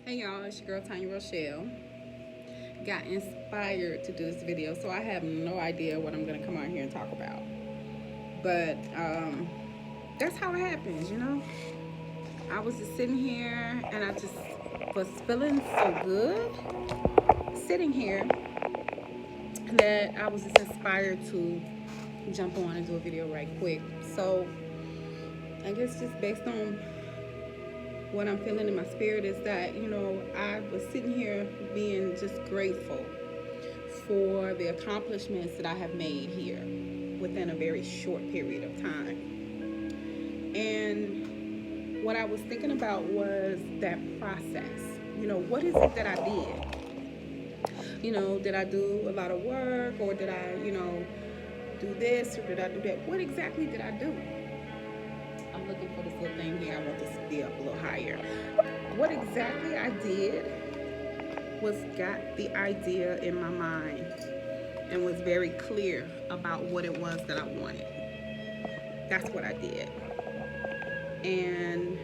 Hey y'all, it's your girl Tanya Rochelle. Got inspired to do this video, so I have no idea what I'm gonna come on here and talk about. But that's how it happens. I was just sitting here and I just was feeling so good sitting here that I was just inspired to jump on and do a video right quick. So I guess just based on what I'm feeling in my spirit is that, I was sitting here being just grateful for the accomplishments that I have made here within a very short period of time. And what I was thinking about was that process. What is it that I did? Did I do a lot of work, or did I, do this, or did I do that? What exactly did I do? I'm looking for this little thing here. I want this to be up a little higher. What exactly I did was got the idea in my mind and was very clear about what it was that I wanted. That's what I did. And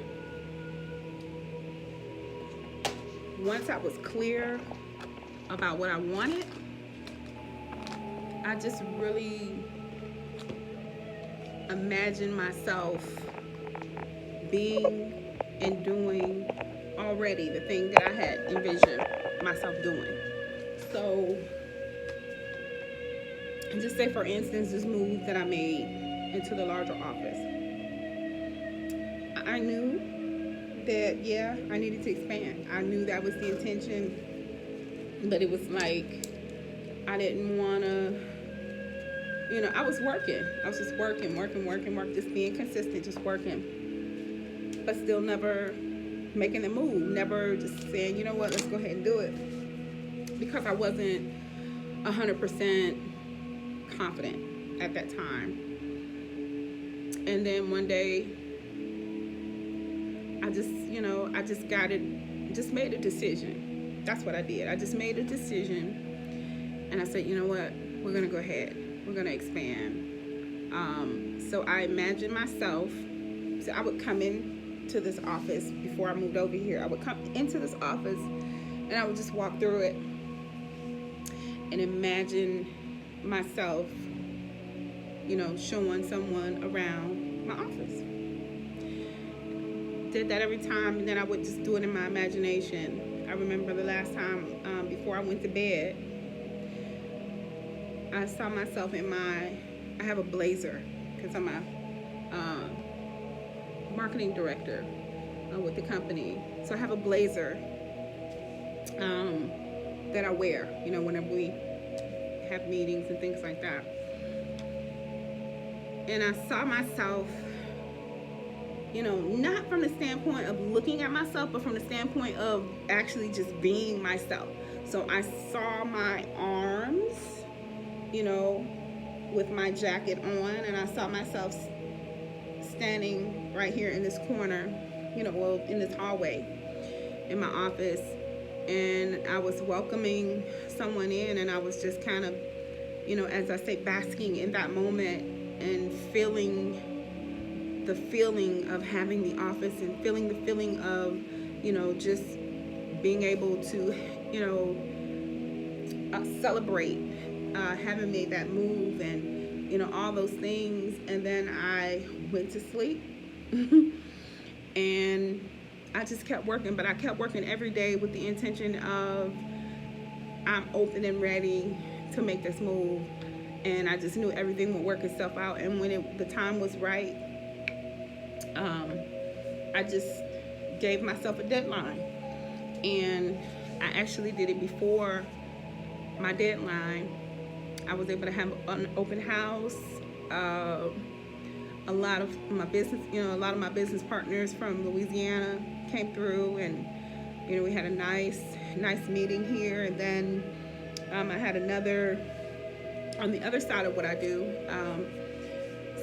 once I was clear about what I wanted, I just really imagined myself being and doing already the thing that I had envisioned myself doing. So, just say for instance, this move that I made into the larger office. I knew that, yeah, I needed to expand. I knew that was the intention, but it was like I didn't want to, I was working. I was just working, just being consistent, just working, but still never making the move, never just saying, you know what, let's go ahead and do it, because I wasn't 100% confident at that time. And then one day, I just made a decision. That's what I did. I just made a decision, and I said, you know what, we're gonna go ahead. We're gonna expand. So I imagined myself. So I would come into this office before I moved over here. I would come into this office, and I would just walk through it and imagine myself, showing someone around my office. Did that every time, and then I would just do it in my imagination. I remember the last time before I went to bed, I saw myself I have a blazer because I'm a marketing director with the company. So I have a blazer that I wear, whenever we have meetings and things like that. And I saw myself, not from the standpoint of looking at myself, but from the standpoint of actually just being myself. So I saw my arms, with my jacket on, and I saw myself standing right here in this corner, in this hallway in my office, and I was welcoming someone in, and I was just kind of, as I say, basking in that moment and feeling the feeling of having the office, and feeling the feeling of, just being able to, celebrate having made that move, and all those things. And then I went to sleep and I just kept working, but I kept working every day with the intention of, I'm open and ready to make this move. And I just knew everything would work itself out. And when the time was right, I just gave myself a deadline. And I actually did it before my deadline. I was able to have an open house. A lot of my business partners from Louisiana came through, and we had a nice meeting here. And then I had another on the other side of what I do.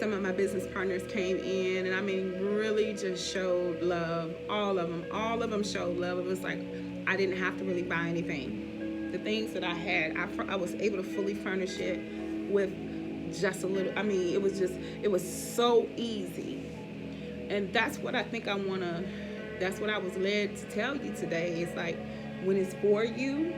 Some of my business partners came in, and I mean, really just showed love. All of them showed love. It was like I didn't have to really buy anything. The things that I had, I was able to fully furnish it with just a little. I mean, it was so easy. And that's what I think I want to that's what I was led to tell you today. It's like, when it's for you,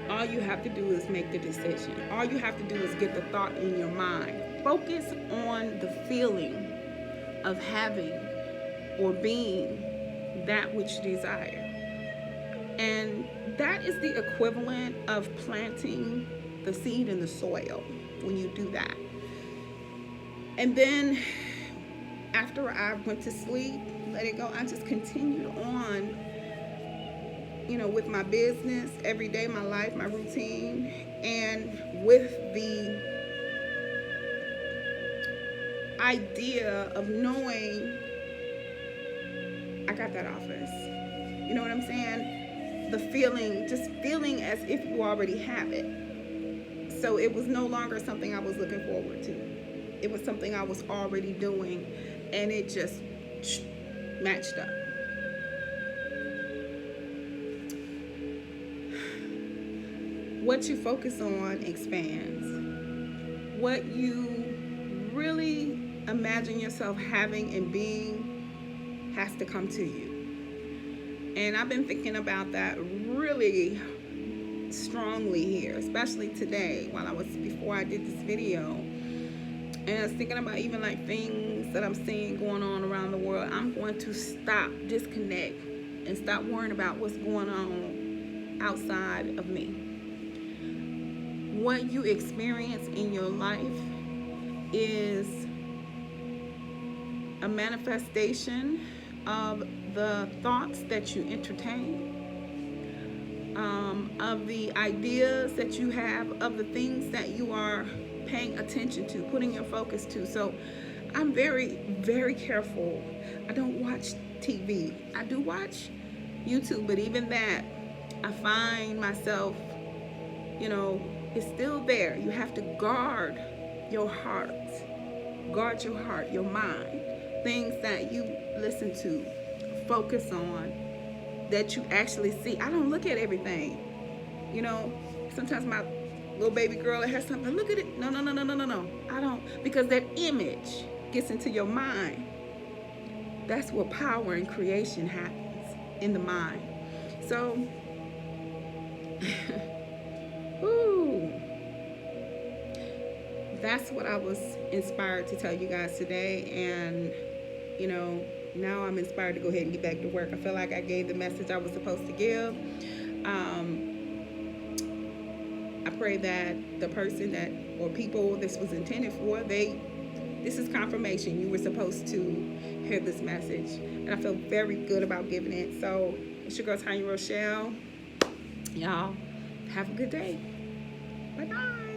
all you have to do is make the decision. All you have to do is get the thought in your mind. Focus on the feeling of having or being that which you desire. And that is the equivalent of planting the seed in the soil when you do that. And then after I went to sleep, let it go, I just continued on, with my business every day, my life, my routine, and with the idea of knowing I got that office. You know what I'm saying? The feeling, just feeling as if you already have it. So it was no longer something I was looking forward to. It was something I was already doing, and it just matched up. What you focus on expands. What you really imagine yourself having and being has to come to you. And I've been thinking about that really strongly here, especially today before I did this video. And I was thinking about even like things that I'm seeing going on around the world. I'm going to stop, disconnect, and stop worrying about what's going on outside of me. What you experience in your life is a manifestation of the thoughts that you entertain, of the ideas that you have, of the things that you are paying attention to, putting your focus to. So I'm very, very careful. I don't watch TV. I do watch YouTube, but even that, I find myself, it's still there. You have to guard your heart, your mind, things that you listen to, focus on, that you actually see. I don't look at everything. Sometimes my little baby girl that has something, look at it. No. I don't, because that image gets into your mind. That's where power and creation happens, in the mind. So, that's what I was inspired to tell you guys today. And, now I'm inspired to go ahead and get back to work. I feel like I gave the message I was supposed to give. I pray that the person or people this was intended for, this is confirmation. You were supposed to hear this message. And I feel very good about giving it. So it's your girl, Tanya Rochelle. Y'all, have a good day. Bye-bye.